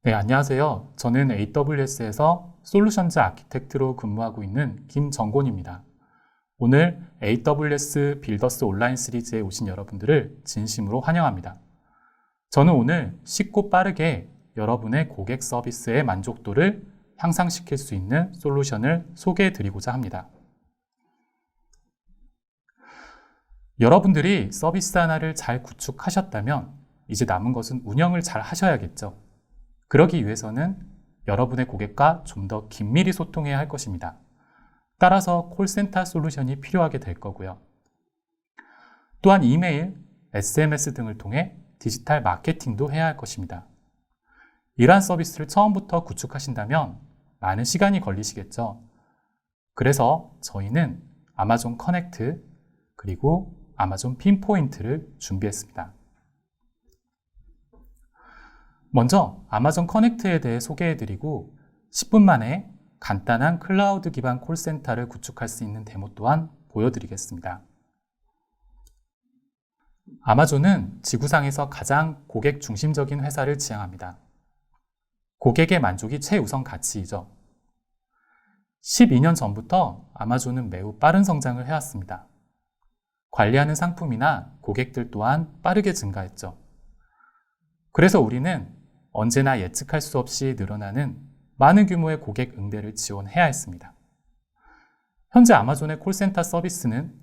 네, 안녕하세요. 저는 AWS에서 솔루션즈 아키텍트로 근무하고 있는 김정곤입니다. 오늘 AWS 빌더스 온라인 시리즈에 오신 여러분들을 진심으로 환영합니다. 저는 오늘 쉽고 빠르게 여러분의 고객 서비스의 만족도를 향상시킬 수 있는 솔루션을 소개해 드리고자 합니다. 여러분들이 서비스 하나를 잘 구축하셨다면 이제 남은 것은 운영을 잘 하셔야겠죠. 그러기 위해서는 여러분의 고객과 좀 더 긴밀히 소통해야 할 것입니다. 따라서 콜센터 솔루션이 필요하게 될 거고요. 또한 이메일, SMS 등을 통해 디지털 마케팅도 해야 할 것입니다. 이러한 서비스를 처음부터 구축하신다면 많은 시간이 걸리시겠죠. 그래서 저희는 아마존 커넥트 그리고 아마존 핀포인트를 준비했습니다. 먼저 아마존 커넥트에 대해 소개해드리고 10분 만에 간단한 클라우드 기반 콜센터를 구축할 수 있는 데모 또한 보여드리겠습니다. 아마존은 지구상에서 가장 고객 중심적인 회사를 지향합니다. 고객의 만족이 최우선 가치이죠. 12년 전부터 아마존은 매우 빠른 성장을 해왔습니다. 관리하는 상품이나 고객들 또한 빠르게 증가했죠. 그래서 우리는 언제나 예측할 수 없이 늘어나는 많은 규모의 고객 응대를 지원해야 했습니다. 현재 아마존의 콜센터 서비스는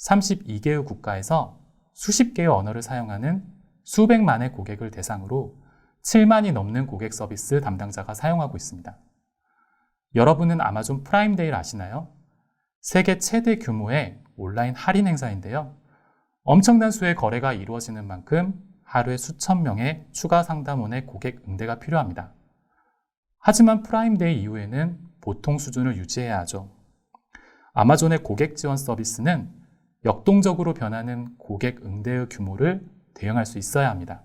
32개의 국가에서 수십 개의 언어를 사용하는 수백만의 고객을 대상으로 7만이 넘는 고객 서비스 담당자가 사용하고 있습니다. 여러분은 아마존 프라임데이를 아시나요? 세계 최대 규모의 온라인 할인 행사인데요. 엄청난 수의 거래가 이루어지는 만큼 하루에 수천 명의 추가 상담원의 고객 응대가 필요합니다. 하지만 프라임데이 이후에는 보통 수준을 유지해야 하죠. 아마존의 고객 지원 서비스는 역동적으로 변하는 고객 응대의 규모를 대응할 수 있어야 합니다.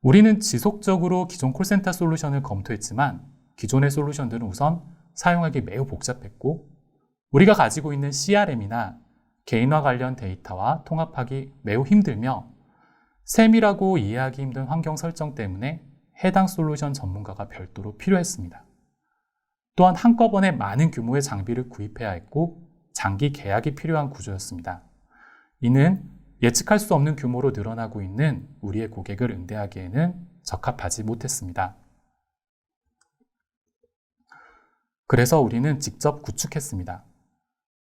우리는 지속적으로 기존 콜센터 솔루션을 검토했지만 기존의 솔루션들은 우선 사용하기 매우 복잡했고 우리가 가지고 있는 CRM이나 개인화 관련 데이터와 통합하기 매우 힘들며 세밀하고 이해하기 힘든 환경 설정 때문에 해당 솔루션 전문가가 별도로 필요했습니다. 또한 한꺼번에 많은 규모의 장비를 구입해야 했고 장기 계약이 필요한 구조였습니다. 이는 예측할 수 없는 규모로 늘어나고 있는 우리의 고객을 응대하기에는 적합하지 못했습니다. 그래서 우리는 직접 구축했습니다.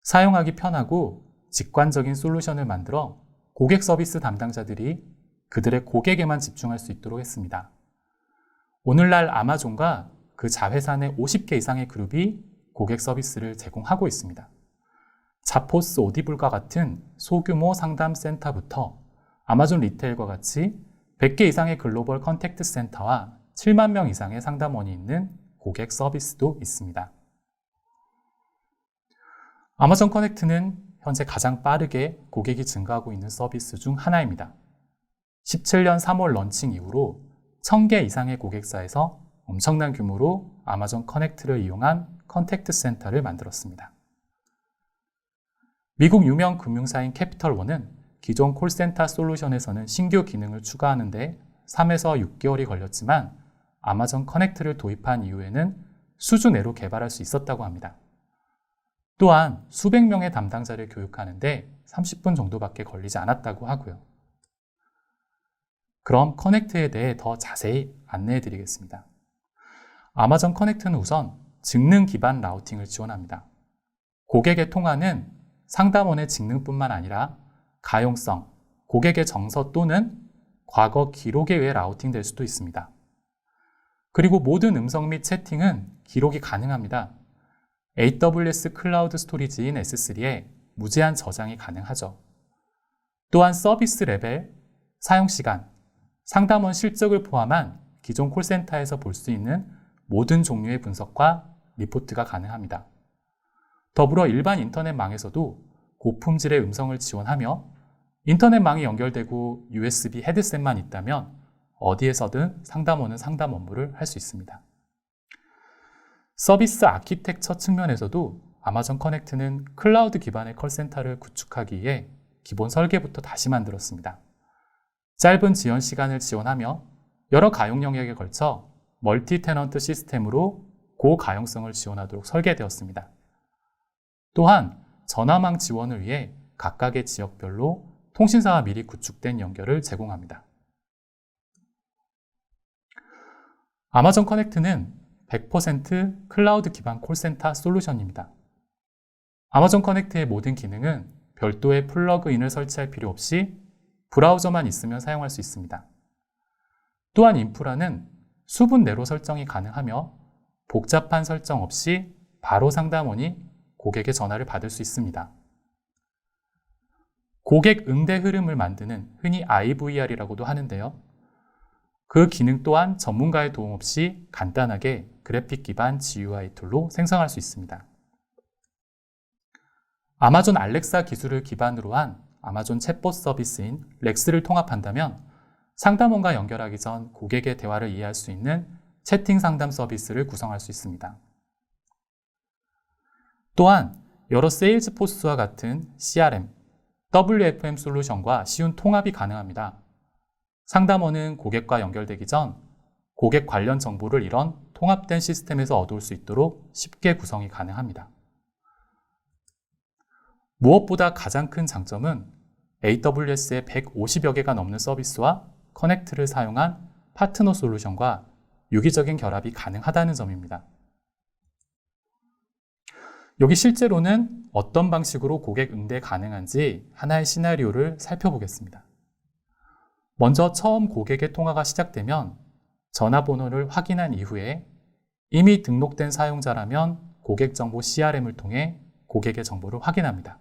사용하기 편하고 직관적인 솔루션을 만들어 고객 서비스 담당자들이 그들의 고객에만 집중할 수 있도록 했습니다. 오늘날 아마존과 그 자회사 내 50개 이상의 그룹이 고객 서비스를 제공하고 있습니다. 자포스 오디블과 같은 소규모 상담 센터부터 아마존 리테일과 같이 100개 이상의 글로벌 컨택트 센터와 7만 명 이상의 상담원이 있는 고객 서비스도 있습니다. 아마존 커넥트는 현재 가장 빠르게 고객이 증가하고 있는 서비스 중 하나입니다. 17년 3월 런칭 이후로 1000개 이상의 고객사에서 엄청난 규모로 아마존 커넥트를 이용한 컨택트 센터를 만들었습니다. 미국 유명 금융사인 캐피털원은 기존 콜센터 솔루션에서는 신규 기능을 추가하는 데 3에서 6개월이 걸렸지만 아마존 커넥트를 도입한 이후에는 수주 내로 개발할 수 있었다고 합니다. 또한 수백 명의 담당자를 교육하는데 30분 정도밖에 걸리지 않았다고 하고요. 그럼 커넥트에 대해 더 자세히 안내해 드리겠습니다. 아마존 커넥트는 우선 직능 기반 라우팅을 지원합니다. 고객의 통화는 상담원의 직능뿐만 아니라 가용성, 고객의 정서 또는 과거 기록에 의해 라우팅될 수도 있습니다. 그리고 모든 음성 및 채팅은 기록이 가능합니다. AWS 클라우드 스토리지인 S3에 무제한 저장이 가능하죠. 또한 서비스 레벨, 사용시간, 상담원 실적을 포함한 기존 콜센터에서 볼 수 있는 모든 종류의 분석과 리포트가 가능합니다. 더불어 일반 인터넷망에서도 고품질의 음성을 지원하며 인터넷망이 연결되고 USB 헤드셋만 있다면 어디에서든 상담원은 상담 업무를 할 수 있습니다. 서비스 아키텍처 측면에서도 아마존 커넥트는 클라우드 기반의 콜센터를 구축하기 위해 기본 설계부터 다시 만들었습니다. 짧은 지연 시간을 지원하며 여러 가용 영역에 걸쳐 멀티 테넌트 시스템으로 고가용성을 지원하도록 설계되었습니다. 또한 전화망 지원을 위해 각각의 지역별로 통신사와 미리 구축된 연결을 제공합니다. 아마존 커넥트는 100% 클라우드 기반 콜센터 솔루션입니다. 아마존 커넥트의 모든 기능은 별도의 플러그인을 설치할 필요 없이 브라우저만 있으면 사용할 수 있습니다. 또한 인프라는 수분 내로 설정이 가능하며 복잡한 설정 없이 바로 상담원이 고객의 전화를 받을 수 있습니다. 고객 응대 흐름을 만드는 흔히 IVR이라고도 하는데요. 그 기능 또한 전문가의 도움 없이 간단하게 그래픽 기반 GUI 툴로 생성할 수 있습니다. 아마존 알렉사 기술을 기반으로 한 아마존 챗봇 서비스인 렉스를 통합한다면 상담원과 연결하기 전 고객의 대화를 이해할 수 있는 채팅 상담 서비스를 구성할 수 있습니다. 또한 여러 세일즈포스와 같은 CRM, WFM 솔루션과 쉬운 통합이 가능합니다. 상담원은 고객과 연결되기 전 고객 관련 정보를 이런 통합된 시스템에서 얻을 수 있도록 쉽게 구성이 가능합니다. 무엇보다 가장 큰 장점은 AWS의 150여 개가 넘는 서비스와 커넥트를 사용한 파트너 솔루션과 유기적인 결합이 가능하다는 점입니다. 여기 실제로는 어떤 방식으로 고객 응대 가능한지 하나의 시나리오를 살펴보겠습니다. 먼저 처음 고객의 통화가 시작되면 전화번호를 확인한 이후에 이미 등록된 사용자라면 고객 정보 CRM을 통해 고객의 정보를 확인합니다.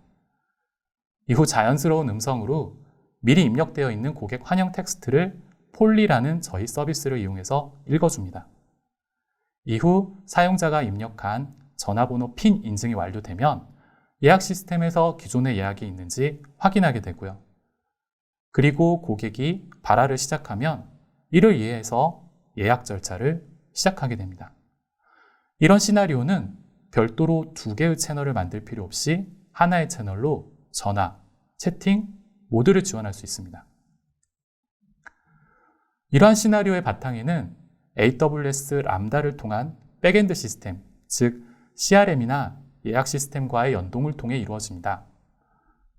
이후 자연스러운 음성으로 미리 입력되어 있는 고객 환영 텍스트를 폴리라는 저희 서비스를 이용해서 읽어줍니다. 이후 사용자가 입력한 전화번호 핀 인증이 완료되면 예약 시스템에서 기존의 예약이 있는지 확인하게 되고요. 그리고 고객이 발화를 시작하면 이를 이해해서 예약 절차를 시작하게 됩니다. 이런 시나리오는 별도로 두 개의 채널을 만들 필요 없이 하나의 채널로 전화, 채팅 모두를 지원할 수 있습니다. 이러한 시나리오의 바탕에는 AWS 람다를 통한 백엔드 시스템, 즉 CRM이나 예약 시스템과의 연동을 통해 이루어집니다.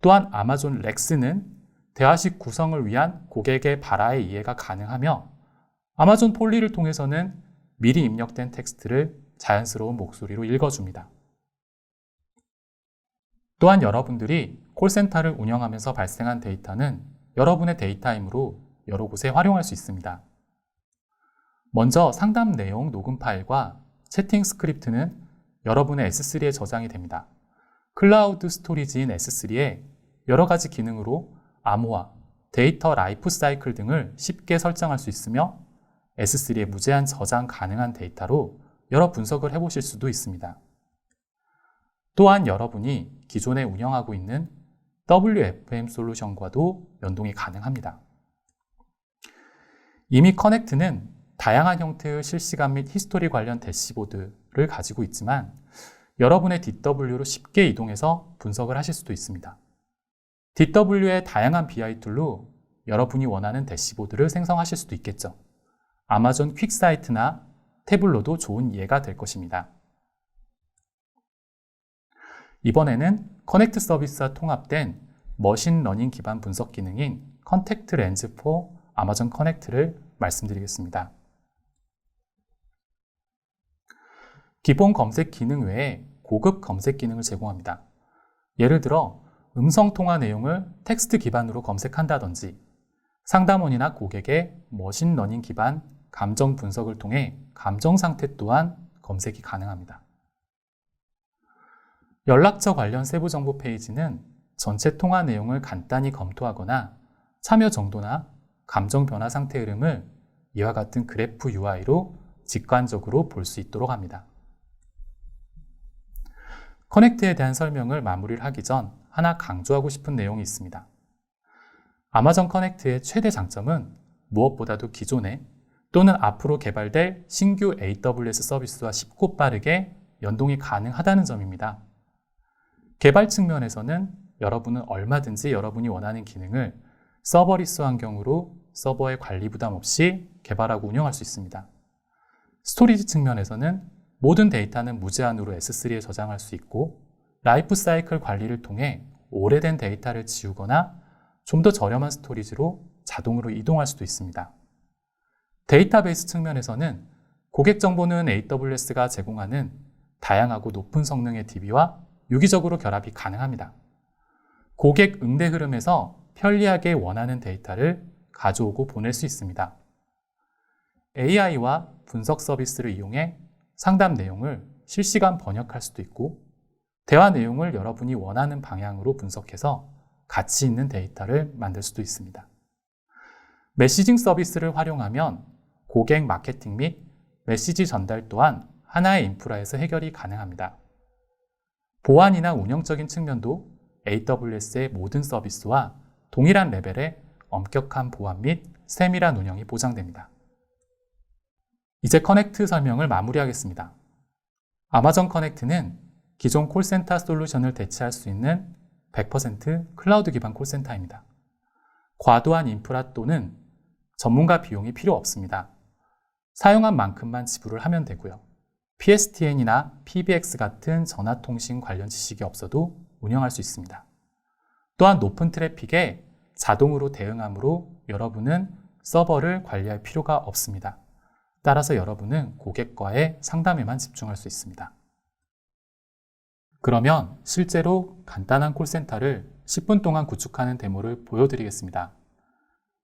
또한 아마존 렉스는 대화식 구성을 위한 고객의 발화의 이해가 가능하며 아마존 폴리를 통해서는 미리 입력된 텍스트를 자연스러운 목소리로 읽어줍니다. 또한 여러분들이 콜센터를 운영하면서 발생한 데이터는 여러분의 데이터이므로 여러 곳에 활용할 수 있습니다. 먼저 상담 내용 녹음 파일과 채팅 스크립트는 여러분의 S3에 저장이 됩니다. 클라우드 스토리지인 S3에 여러 가지 기능으로 암호화, 데이터 라이프 사이클 등을 쉽게 설정할 수 있으며 S3에 무제한 저장 가능한 데이터로 여러 분석을 해보실 수도 있습니다. 또한 여러분이 기존에 운영하고 있는 WFM 솔루션과도 연동이 가능합니다. 이미 커넥트는 다양한 형태의 실시간 및 히스토리 관련 대시보드를 가지고 있지만 여러분의 DW로 쉽게 이동해서 분석을 하실 수도 있습니다. DW의 다양한 BI 툴로 여러분이 원하는 대시보드를 생성하실 수도 있겠죠. 아마존 퀵사이트나 태블로도 좋은 예가 될 것입니다. 이번에는 커넥트 서비스와 통합된 머신러닝 기반 분석 기능인 컨택트 렌즈 포 아마존 커넥트를 말씀드리겠습니다. 기본 검색 기능 외에 고급 검색 기능을 제공합니다. 예를 들어 음성 통화 내용을 텍스트 기반으로 검색한다든지 상담원이나 고객의 머신러닝 기반 감정 분석을 통해 감정 상태 또한 검색이 가능합니다. 연락처 관련 세부 정보 페이지는 전체 통화 내용을 간단히 검토하거나 참여 정도나 감정 변화 상태 흐름을 이와 같은 그래프 UI로 직관적으로 볼 수 있도록 합니다. 커넥트에 대한 설명을 마무리를 하기 전 하나 강조하고 싶은 내용이 있습니다. 아마존 커넥트의 최대 장점은 무엇보다도 기존에 또는 앞으로 개발될 신규 AWS 서비스와 쉽고 빠르게 연동이 가능하다는 점입니다. 개발 측면에서는 여러분은 얼마든지 여러분이 원하는 기능을 서버리스 환경으로 서버의 관리 부담 없이 개발하고 운영할 수 있습니다. 스토리지 측면에서는 모든 데이터는 무제한으로 S3에 저장할 수 있고 라이프 사이클 관리를 통해 오래된 데이터를 지우거나 좀 더 저렴한 스토리지로 자동으로 이동할 수도 있습니다. 데이터베이스 측면에서는 고객 정보는 AWS가 제공하는 다양하고 높은 성능의 DB와 유기적으로 결합이 가능합니다. 고객 응대 흐름에서 편리하게 원하는 데이터를 가져오고 보낼 수 있습니다. AI와 분석 서비스를 이용해 상담 내용을 실시간 번역할 수도 있고 대화 내용을 여러분이 원하는 방향으로 분석해서 가치 있는 데이터를 만들 수도 있습니다. 메시징 서비스를 활용하면 고객 마케팅 및 메시지 전달 또한 하나의 인프라에서 해결이 가능합니다. 보안이나 운영적인 측면도 AWS의 모든 서비스와 동일한 레벨의 엄격한 보안 및 세밀한 운영이 보장됩니다. 이제 커넥트 설명을 마무리하겠습니다. 아마존 커넥트는 기존 콜센터 솔루션을 대체할 수 있는 100% 클라우드 기반 콜센터입니다. 과도한 인프라 또는 전문가 비용이 필요 없습니다. 사용한 만큼만 지불을 하면 되고요. PSTN이나 PBX 같은 전화통신 관련 지식이 없어도 운영할 수 있습니다. 또한 높은 트래픽에 자동으로 대응하므로 여러분은 서버를 관리할 필요가 없습니다. 따라서 여러분은 고객과의 상담에만 집중할 수 있습니다. 그러면 실제로 간단한 콜센터를 10분 동안 구축하는 데모를 보여드리겠습니다.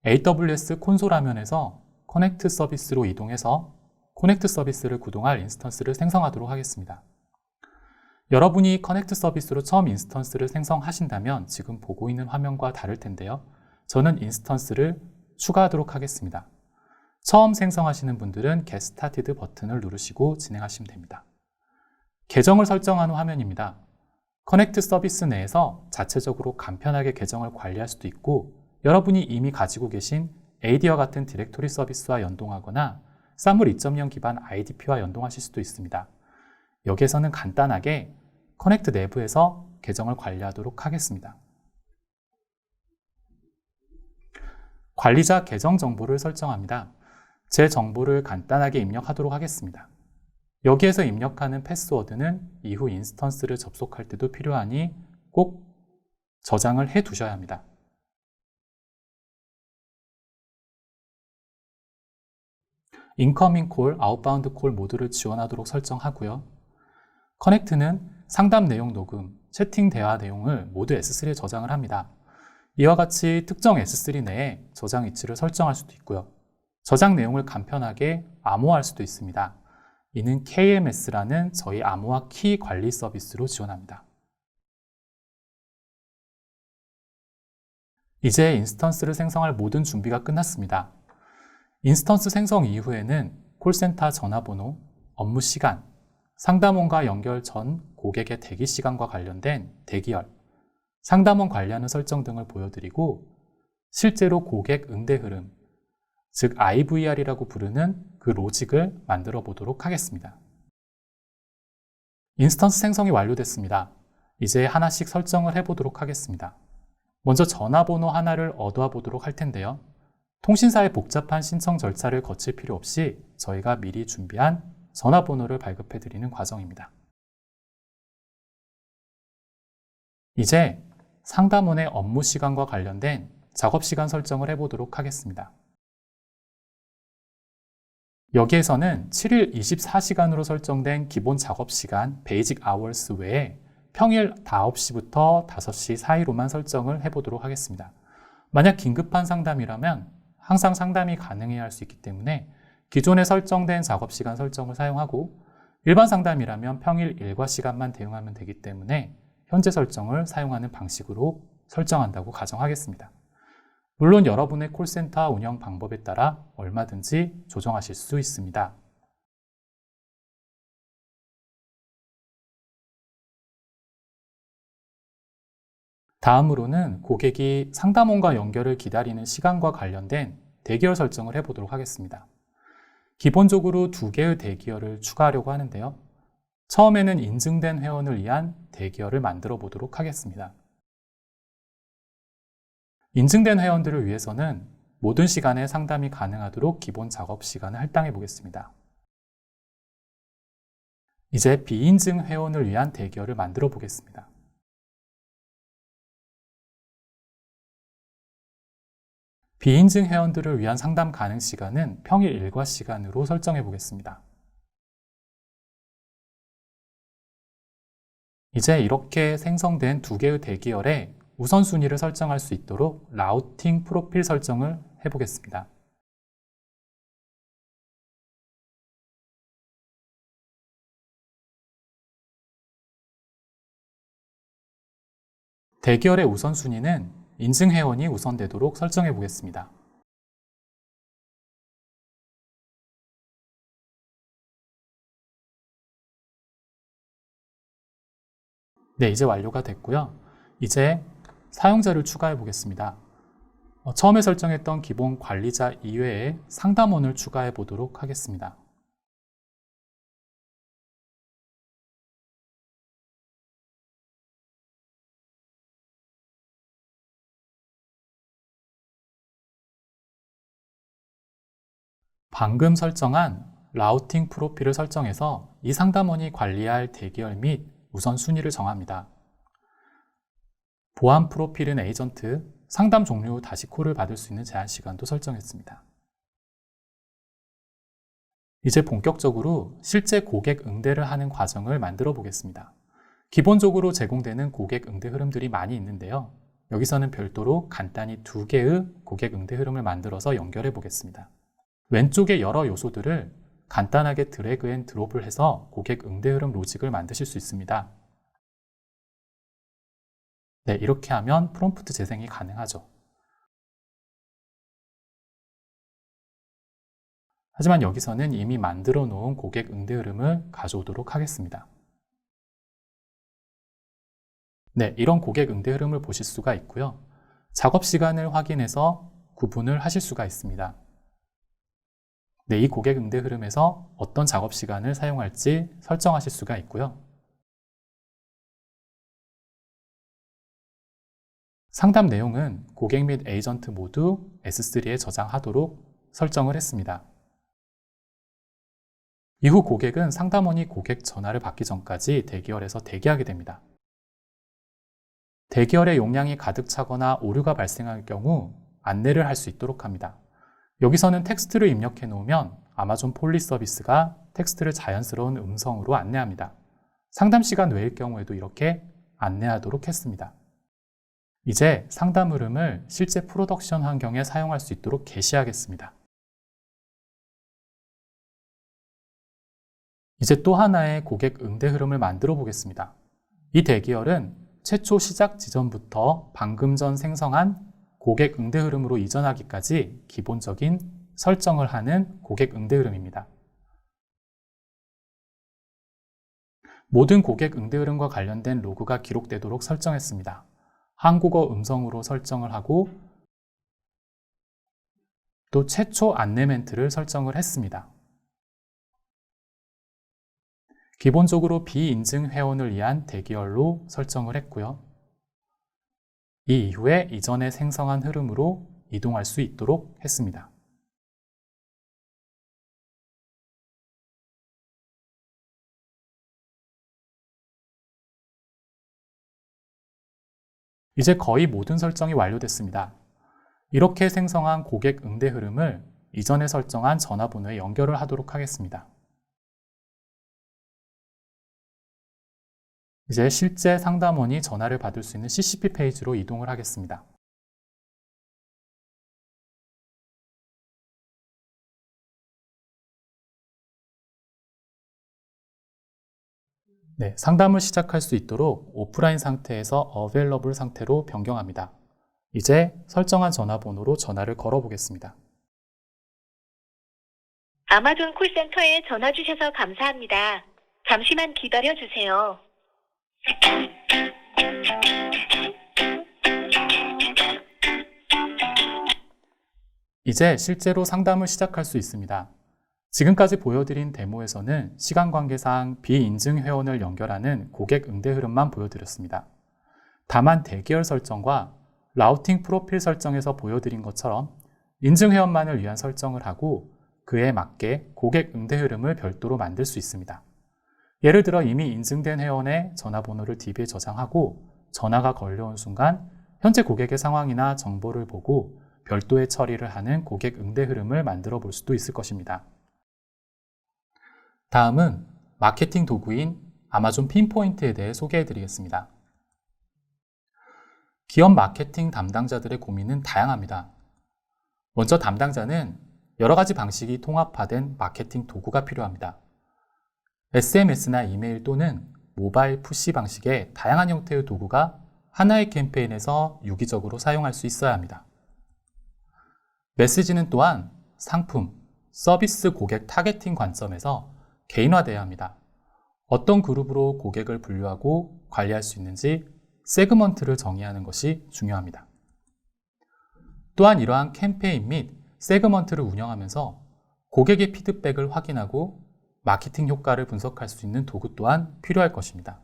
AWS 콘솔 화면에서 커넥트 서비스로 이동해서 커넥트 서비스를 구동할 인스턴스를 생성하도록 하겠습니다. 여러분이 커넥트 서비스로 처음 인스턴스를 생성하신다면 지금 보고 있는 화면과 다를 텐데요. 저는 인스턴스를 추가하도록 하겠습니다. 처음 생성하시는 분들은 Get Started 버튼을 누르시고 진행하시면 됩니다. 계정을 설정하는 화면입니다. 커넥트 서비스 내에서 자체적으로 간편하게 계정을 관리할 수도 있고 여러분이 이미 가지고 계신 AD와 같은 디렉토리 서비스와 연동하거나 사물 2.0 기반 IDP와 연동하실 수도 있습니다. 여기에서는 간단하게 커넥트 내부에서 계정을 관리하도록 하겠습니다. 관리자 계정 정보를 설정합니다. 제 정보를 간단하게 입력하도록 하겠습니다. 여기에서 입력하는 패스워드는 이후 인스턴스를 접속할 때도 필요하니 꼭 저장을 해 두셔야 합니다. 인커밍 콜, 아웃바운드 콜 모두를 지원하도록 설정하고요. 커넥트는 상담 내용 녹음, 채팅 대화 내용을 모두 S3에 저장을 합니다. 이와 같이 특정 S3 내에 저장 위치를 설정할 수도 있고요. 저장 내용을 간편하게 암호화할 수도 있습니다. 이는 KMS라는 저희 암호화 키 관리 서비스로 지원합니다. 이제 인스턴스를 생성할 모든 준비가 끝났습니다. 인스턴스 생성 이후에는 콜센터 전화번호, 업무 시간, 상담원과 연결 전 고객의 대기 시간과 관련된 대기열, 상담원 관리하는 설정 등을 보여드리고 실제로 고객 응대 흐름, 즉 IVR이라고 부르는 그 로직을 만들어 보도록 하겠습니다. 인스턴스 생성이 완료됐습니다. 이제 하나씩 설정을 해보도록 하겠습니다. 먼저 전화번호 하나를 얻어 보도록 할 텐데요. 통신사의 복잡한 신청 절차를 거칠 필요 없이 저희가 미리 준비한 전화번호를 발급해 드리는 과정입니다. 이제 상담원의 업무 시간과 관련된 작업 시간 설정을 해보도록 하겠습니다. 여기에서는 7일 24시간으로 설정된 기본 작업 시간 베이직 아워스 외에 평일 9시부터 5시 사이로만 설정을 해보도록 하겠습니다. 만약 긴급한 상담이라면 항상 상담이 가능해야 할 수 있기 때문에 기존에 설정된 작업 시간 설정을 사용하고 일반 상담이라면 평일 일과 시간만 대응하면 되기 때문에 현재 설정을 사용하는 방식으로 설정한다고 가정하겠습니다. 물론 여러분의 콜센터 운영 방법에 따라 얼마든지 조정하실 수 있습니다. 다음으로는 고객이 상담원과 연결을 기다리는 시간과 관련된 대기열 설정을 해보도록 하겠습니다. 기본적으로 2개의 대기열을 추가하려고 하는데요. 처음에는 인증된 회원을 위한 대기열을 만들어 보도록 하겠습니다. 인증된 회원들을 위해서는 모든 시간에 상담이 가능하도록 기본 작업 시간을 할당해 보겠습니다. 이제 비인증 회원을 위한 대기열을 만들어 보겠습니다. 비인증 회원들을 위한 상담 가능 시간은 평일 일과 시간으로 설정해 보겠습니다. 이제 이렇게 생성된 두 개의 대기열에 우선순위를 설정할 수 있도록 라우팅 프로필 설정을 해보겠습니다. 대기열의 우선순위는 인증회원이 우선되도록 설정해 보겠습니다. 네, 이제 완료가 됐고요. 이제 사용자를 추가해 보겠습니다. 처음에 설정했던 기본 관리자 이외에 상담원을 추가해 보도록 하겠습니다. 방금 설정한 라우팅 프로필을 설정해서 이 상담원이 관리할 대기열 및 우선순위를 정합니다. 보안 프로필은 에이전트, 상담 종료 후 다시 콜을 받을 수 있는 제한 시간도 설정했습니다. 이제 본격적으로 실제 고객 응대를 하는 과정을 만들어 보겠습니다. 기본적으로 제공되는 고객 응대 흐름들이 많이 있는데요. 여기서는 별도로 간단히 두 개의 고객 응대 흐름을 만들어서 연결해 보겠습니다. 왼쪽의 여러 요소들을 간단하게 드래그 앤 드롭을 해서 고객 응대 흐름 로직을 만드실 수 있습니다. 네, 이렇게 하면 프롬프트 재생이 가능하죠. 하지만 여기서는 이미 만들어 놓은 고객 응대 흐름을 가져오도록 하겠습니다. 네, 이런 고객 응대 흐름을 보실 수가 있고요. 작업 시간을 확인해서 구분을 하실 수가 있습니다. 네, 이 고객 응대 흐름에서 어떤 작업 시간을 사용할지 설정하실 수가 있고요. 상담 내용은 고객 및 에이전트 모두 S3에 저장하도록 설정을 했습니다. 이후 고객은 상담원이 고객 전화를 받기 전까지 대기열에서 대기하게 됩니다. 대기열의 용량이 가득 차거나 오류가 발생할 경우 안내를 할 수 있도록 합니다. 여기서는 텍스트를 입력해 놓으면 아마존 폴리 서비스가 텍스트를 자연스러운 음성으로 안내합니다. 상담 시간 외일 경우에도 이렇게 안내하도록 했습니다. 이제 상담 흐름을 실제 프로덕션 환경에 사용할 수 있도록 게시하겠습니다. 이제 또 하나의 고객 응대 흐름을 만들어 보겠습니다. 이 대기열은 최초 시작 지점부터 방금 전 생성한 고객 응대 흐름으로 이전하기까지 기본적인 설정을 하는 고객 응대 흐름입니다. 모든 고객 응대 흐름과 관련된 로그가 기록되도록 설정했습니다. 한국어 음성으로 설정을 하고 또 최초 안내 멘트를 설정을 했습니다. 기본적으로 비인증 회원을 위한 대기열로 설정을 했고요. 이 이후에 이전에 생성한 흐름으로 이동할 수 있도록 했습니다. 이제 거의 모든 설정이 완료됐습니다. 이렇게 생성한 고객 응대 흐름을 이전에 설정한 전화번호에 연결을 하도록 하겠습니다. 이제 실제 상담원이 전화를 받을 수 있는 CCP 페이지로 이동을 하겠습니다. 네, 상담을 시작할 수 있도록 오프라인 상태에서 available 상태로 변경합니다. 이제 설정한 전화번호로 전화를 걸어보겠습니다. 아마존 콜센터에 전화 주셔서 감사합니다. 잠시만 기다려 주세요. 이제 실제로 상담을 시작할 수 있습니다. 지금까지 보여드린 데모에서는 시간 관계상 비인증 회원을 연결하는 고객 응대 흐름만 보여드렸습니다. 다만 대기열 설정과 라우팅 프로필 설정에서 보여드린 것처럼 인증 회원만을 위한 설정을 하고 그에 맞게 고객 응대 흐름을 별도로 만들 수 있습니다. 예를 들어 이미 인증된 회원의 전화번호를 DB에 저장하고 전화가 걸려온 순간 현재 고객의 상황이나 정보를 보고 별도의 처리를 하는 고객 응대 흐름을 만들어 볼 수도 있을 것입니다. 다음은 마케팅 도구인 아마존 핀포인트에 대해 소개해 드리겠습니다. 기업 마케팅 담당자들의 고민은 다양합니다. 먼저 담당자는 여러 가지 방식이 통합화된 마케팅 도구가 필요합니다. SMS나 이메일 또는 모바일 푸시 방식의 다양한 형태의 도구가 하나의 캠페인에서 유기적으로 사용할 수 있어야 합니다. 메시지는 또한 상품, 서비스 고객 타겟팅 관점에서 개인화되어야 합니다. 어떤 그룹으로 고객을 분류하고 관리할 수 있는지 세그먼트를 정의하는 것이 중요합니다. 또한 이러한 캠페인 및 세그먼트를 운영하면서 고객의 피드백을 확인하고 마케팅 효과를 분석할 수 있는 도구 또한 필요할 것입니다.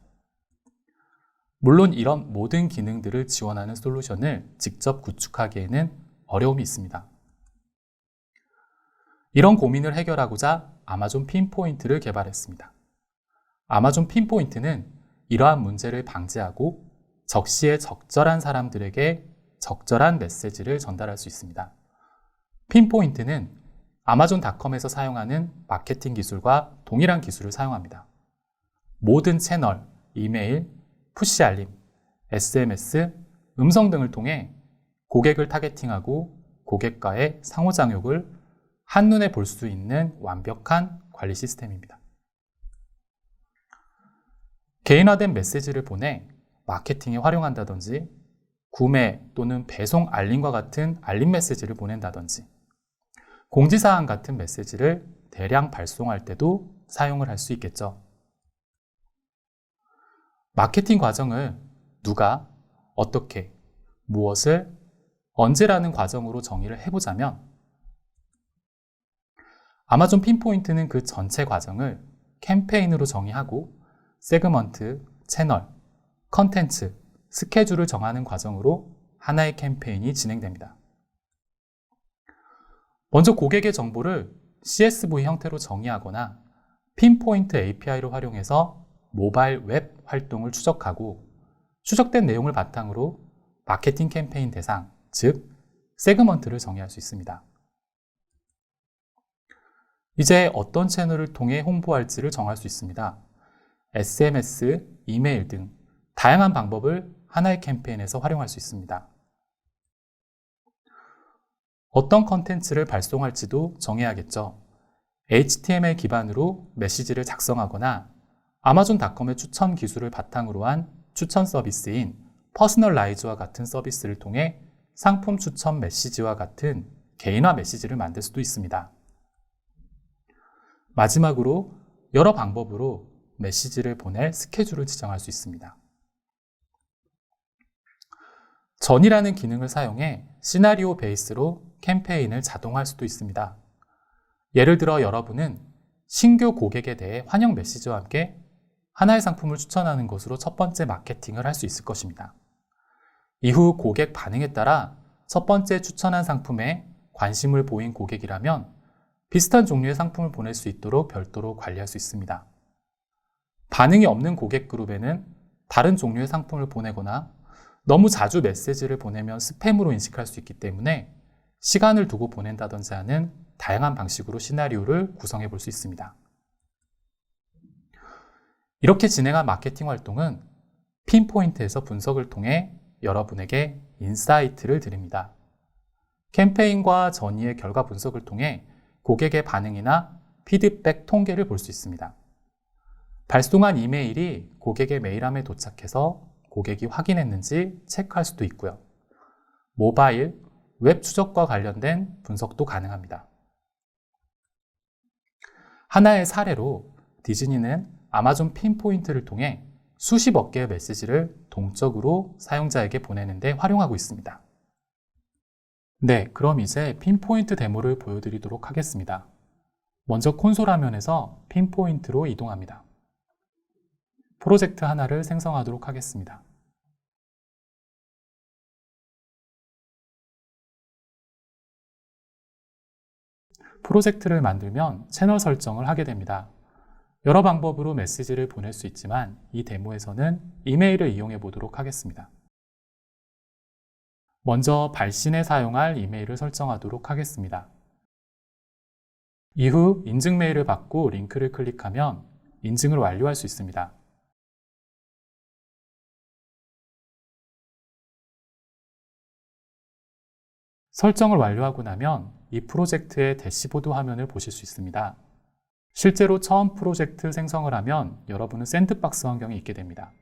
물론 이런 모든 기능들을 지원하는 솔루션을 직접 구축하기에는 어려움이 있습니다. 이런 고민을 해결하고자 아마존 핀포인트를 개발했습니다. 아마존 핀포인트는 이러한 문제를 방지하고 적시에 적절한 사람들에게 적절한 메시지를 전달할 수 있습니다. 핀포인트는 아마존닷컴에서 사용하는 마케팅 기술과 동일한 기술을 사용합니다. 모든 채널, 이메일, 푸시 알림, SMS, 음성 등을 통해 고객을 타겟팅하고 고객과의 상호작용을 한눈에 볼 수 있는 완벽한 관리 시스템입니다. 개인화된 메시지를 보내 마케팅에 활용한다든지 구매 또는 배송 알림과 같은 알림 메시지를 보낸다든지 공지사항 같은 메시지를 대량 발송할 때도 사용을 할 수 있겠죠. 마케팅 과정을 누가, 어떻게, 무엇을, 언제라는 과정으로 정의를 해보자면 아마존 핀포인트는 그 전체 과정을 캠페인으로 정의하고 세그먼트, 채널, 컨텐츠, 스케줄을 정하는 과정으로 하나의 캠페인이 진행됩니다. 먼저 고객의 정보를 CSV 형태로 정의하거나 핀포인트 API를 활용해서 모바일 웹 활동을 추적하고 추적된 내용을 바탕으로 마케팅 캠페인 대상, 즉 세그먼트를 정의할 수 있습니다. 이제 어떤 채널을 통해 홍보할지를 정할 수 있습니다. SMS, 이메일 등 다양한 방법을 하나의 캠페인에서 활용할 수 있습니다. 어떤 컨텐츠를 발송할지도 정해야겠죠. HTML 기반으로 메시지를 작성하거나 아마존닷컴의 추천 기술을 바탕으로 한 추천 서비스인 퍼스널라이즈와 같은 서비스를 통해 상품 추천 메시지와 같은 개인화 메시지를 만들 수도 있습니다. 마지막으로 여러 방법으로 메시지를 보낼 스케줄을 지정할 수 있습니다. 전이라는 기능을 사용해 시나리오 베이스로 캠페인을 자동화할 수도 있습니다. 예를 들어 여러분은 신규 고객에 대해 환영 메시지와 함께 하나의 상품을 추천하는 것으로 첫 번째 마케팅을 할 수 있을 것입니다. 이후 고객 반응에 따라 첫 번째 추천한 상품에 관심을 보인 고객이라면 비슷한 종류의 상품을 보낼 수 있도록 별도로 관리할 수 있습니다. 반응이 없는 고객 그룹에는 다른 종류의 상품을 보내거나 너무 자주 메시지를 보내면 스팸으로 인식할 수 있기 때문에 시간을 두고 보낸다든지 하는 다양한 방식으로 시나리오를 구성해 볼 수 있습니다. 이렇게 진행한 마케팅 활동은 핀포인트에서 분석을 통해 여러분에게 인사이트를 드립니다. 캠페인과 전이의 결과 분석을 통해 고객의 반응이나 피드백 통계를 볼 수 있습니다. 발송한 이메일이 고객의 메일함에 도착해서 고객이 확인했는지 체크할 수도 있고요. 모바일, 웹 추적과 관련된 분석도 가능합니다. 하나의 사례로 디즈니는 아마존 핀포인트를 통해 수십억 개의 메시지를 동적으로 사용자에게 보내는 데 활용하고 있습니다. 네, 그럼 이제 핀포인트 데모를 보여드리도록 하겠습니다. 먼저 콘솔 화면에서 핀포인트로 이동합니다. 프로젝트 하나를 생성하도록 하겠습니다. 프로젝트를 만들면 채널 설정을 하게 됩니다. 여러 방법으로 메시지를 보낼 수 있지만 이 데모에서는 이메일을 이용해 보도록 하겠습니다. 먼저 발신에 사용할 이메일을 설정하도록 하겠습니다. 이후 인증 메일을 받고 링크를 클릭하면 인증을 완료할 수 있습니다. 설정을 완료하고 나면 이 프로젝트의 대시보드 화면을 보실 수 있습니다. 실제로 처음 프로젝트 생성을 하면 여러분은 샌드박스 환경에 있게 됩니다.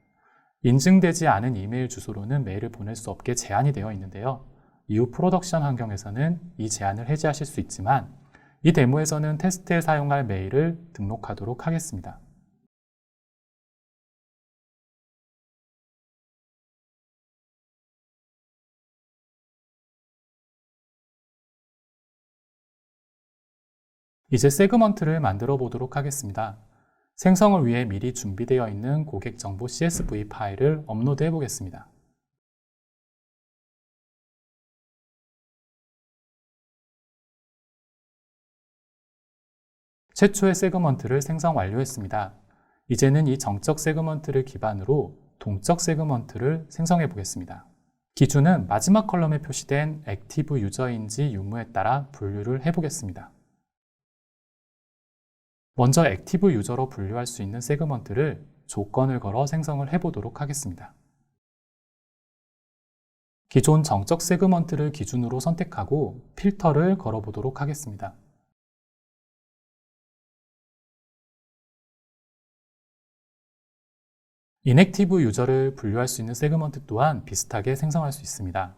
인증되지 않은 이메일 주소로는 메일을 보낼 수 없게 제한이 되어 있는데요. 이후 프로덕션 환경에서는 이 제한을 해제하실 수 있지만 이 데모에서는 테스트에 사용할 메일을 등록하도록 하겠습니다. 이제 세그먼트를 만들어 보도록 하겠습니다. 생성을 위해 미리 준비되어 있는 고객 정보 CSV 파일을 업로드해 보겠습니다. 최초의 세그먼트를 생성 완료했습니다. 이제는 이 정적 세그먼트를 기반으로 동적 세그먼트를 생성해 보겠습니다. 기준은 마지막 컬럼에 표시된 액티브 유저인지 유무에 따라 분류를 해 보겠습니다. 먼저 액티브 유저로 분류할 수 있는 세그먼트를 조건을 걸어 생성을 해보도록 하겠습니다. 기존 정적 세그먼트를 기준으로 선택하고 필터를 걸어보도록 하겠습니다. 인액티브 유저를 분류할 수 있는 세그먼트 또한 비슷하게 생성할 수 있습니다.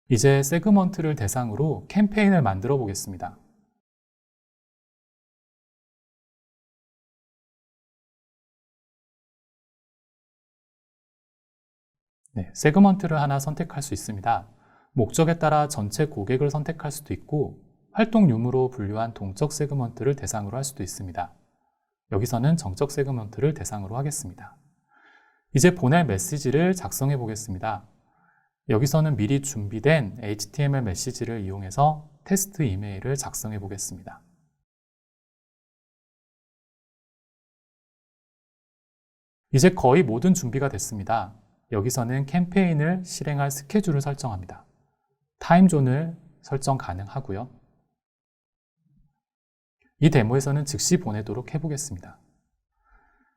이제 세그먼트를 대상으로 캠페인을 만들어 보겠습니다. 세그먼트를 하나 선택할 수 있습니다. 목적에 따라 전체 고객을 선택할 수도 있고 활동 유무로 분류한 동적 세그먼트를 대상으로 할 수도 있습니다. 여기서는 정적 세그먼트를 대상으로 하겠습니다. 이제 보낼 메시지를 작성해 보겠습니다. 여기서는 미리 준비된 HTML 메시지를 이용해서 테스트 이메일을 작성해 보겠습니다. 이제 거의 모든 준비가 됐습니다. 여기서는 캠페인을 실행할 스케줄을 설정합니다. 타임존을 설정 가능하고요. 이 데모에서는 즉시 보내도록 해보겠습니다.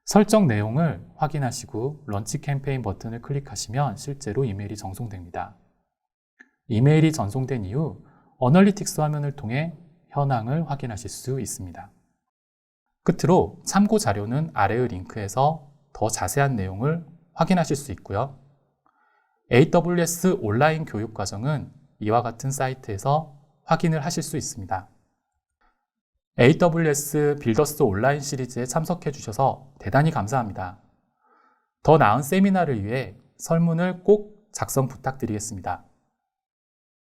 설정 내용을 확인하시고 런치 캠페인 버튼을 클릭하시면 실제로 이메일이 전송됩니다. 이메일이 전송된 이후 어널리틱스 화면을 통해 현황을 확인하실 수 있습니다. 끝으로 참고 자료는 아래의 링크에서 더 자세한 내용을 확인하실 수 있고요. AWS 온라인 교육 과정은 이와 같은 사이트에서 확인을 하실 수 있습니다. AWS 빌더스 온라인 시리즈에 참석해 주셔서 대단히 감사합니다. 더 나은 세미나를 위해 설문을 꼭 작성 부탁드리겠습니다.